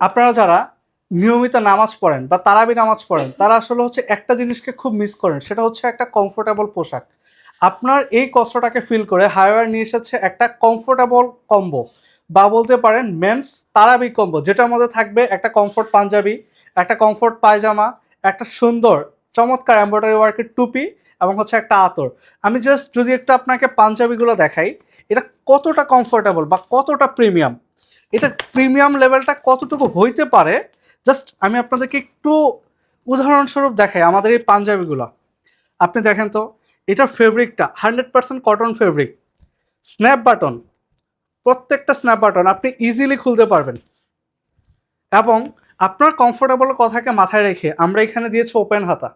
আপনারা যারা নিয়মিত নামাজ পড়েন বা তারাবি নামাজ পড়েন তারা আসলে হচ্ছে একটা জিনিসকে খুব মিস করেন, সেটা হচ্ছে একটা কমফোর্টেবল পোশাক। আপনার এই কষ্টটাকে ফিল করে হাইওয়ার নিয়ে এসেছে একটা কমফোর্টেবল কম্বো বা বলতে পারেন মেন্স তারাবি কম্বো, যেটার মধ্যে থাকবে একটা কমফোর্ট পাঞ্জাবি, একটা কমফোর্ট পায়জামা, একটা সুন্দর চমৎকার এমব্রয়ডারি ওয়ার্কের টুপি এবং হচ্ছে একটা আতর। আমি জাস্ট যদি একটু আপনাকে পাঞ্জাবিগুলো দেখাই, এটা কতটা কমফোর্টেবল বা কতটা প্রিমিয়াম, এটা প্রিমিয়াম লেভেলটা কতটুকু হইতে পারে, জাস্ট আমি আপনাদেরকে একটু উদাহরণস্বরূপ দেখাই আমাদের এই পাঞ্জাবিগুলো। আপনি দেখেন তো, এটার ফেব্রিকটা 100% কটন ফেব্রিক, স্ন্যাপ বাটন, প্রত্যেকটা স্ন্যাপ বাটন আপনি ইজিলি খুলতে পারবেন। এবং আপনার কমফোর্টেবল কথাকে মাথায় রেখে আমরা এখানে দিয়েছি ওপেন হাতা।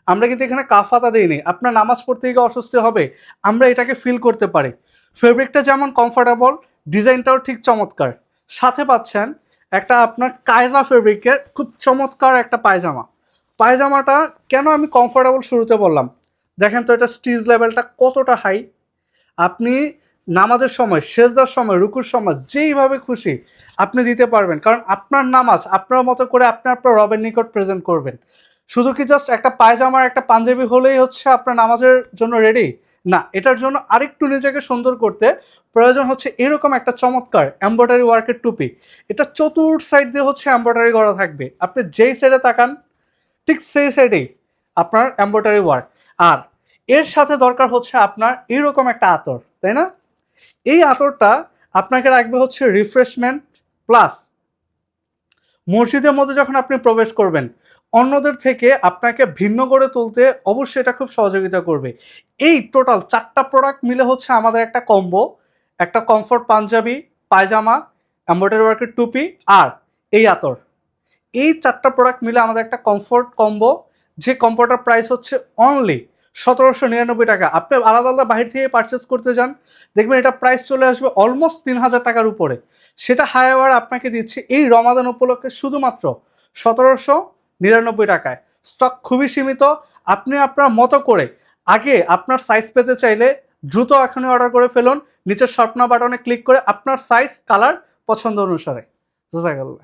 আমরা কিন্তু এখানে কাফ হাতা দিইনি। আপনার নামাজ পড়তে গিয়ে অস্বস্তি হবে, আমরা এটাকে ফিল করতে পারি। ফেব্রিকটা যেমন কমফোর্টেবল, ডিজাইনটাও ঠিক চমৎকার। সাথে পাচ্ছেন একটা আপনার কায়জা ফেব্রিকের খুব চমৎকার একটা পায়জামা। পায়জামাটা কেন আমি কমফোর্টেবল শুরুতে বললাম, দেখেন তো এটা স্টিচ লেভেলটা কতটা হাই। আপনি নামাজের সময়, সেজদার সময়, রুকুর সময় যেইভাবে খুশি আপনি দিতে পারবেন, কারণ আপনার নামাজ আপনার মতো করে আপনি আপনার রবের নিকট প্রেজেন্ট করবেন। শুধু কি জাস্ট একটা পায়জামার একটা পাঞ্জাবি হলেই হচ্ছে আপনার নামাজের জন্য রেডি? না, এটার জন্য আরেকটু নিজেকে সুন্দর করতে প্রয়োজন হচ্ছে এরকম একটা চমৎকার এমব্রয়ডারি ওয়ার্কের টুপি। এটা চতুর সাইড দিয়ে হচ্ছে এমব্রয়ডারি করা থাকবে, আপনি যেই সাইডে তাকান ঠিক সেই সাইডেই আপনার এমব্রয়ডারি ওয়ার্ক। আর এর সাথে দরকার হচ্ছে আপনার এরকম একটা আতর, তাই না? এই আতরটা আপনাকে রাখবে হচ্ছে রিফ্রেশমেন্ট প্লাস। মসজিদের মধ্যে যখন আপনি প্রবেশ করবেন, অন্যদের থেকে আপনাকে ভিন্ন করে তুলতে অবশ্যই এটা খুব সহযোগিতা করবে। এই টোটাল ৪টা প্রোডাক্ট মিলে হচ্ছে আমাদের একটা কম্বো, একটা কমফোর্ট পাঞ্জাবি, পায়জামা, এমব্রয়ডারি ওয়ার্কের টুপি আর এই আতর। এই ৪টা প্রোডাক্ট মিলে আমাদের একটা কমফোর্ট কম্বো, যে কম্বোটার প্রাইস হচ্ছে অনলি ১৭৯৯ টাকা। আপনি আলাদা আলাদা বাহির থেকে পারচেস করতে যান, দেখবেন এটা প্রাইস চলে আসবে অলমোস্ট ৩,০০০ টাকার উপরে। সেটা হাইওয়ার আপনাকে দিচ্ছে এই রমাদান উপলক্ষে শুধুমাত্র ১৭৯৯ টাকায়। স্টক খুবই সীমিত। আপনি আপনার মতো করে আগে আপনার সাইজ পেতে চাইলে দ্রুত এখনই অর্ডার করে ফেলুন, নিচের শর্ট নাও বাটনে ক্লিক করে আপনার সাইজ কালার পছন্দ অনুসারে। জাযাকাল্লাহ।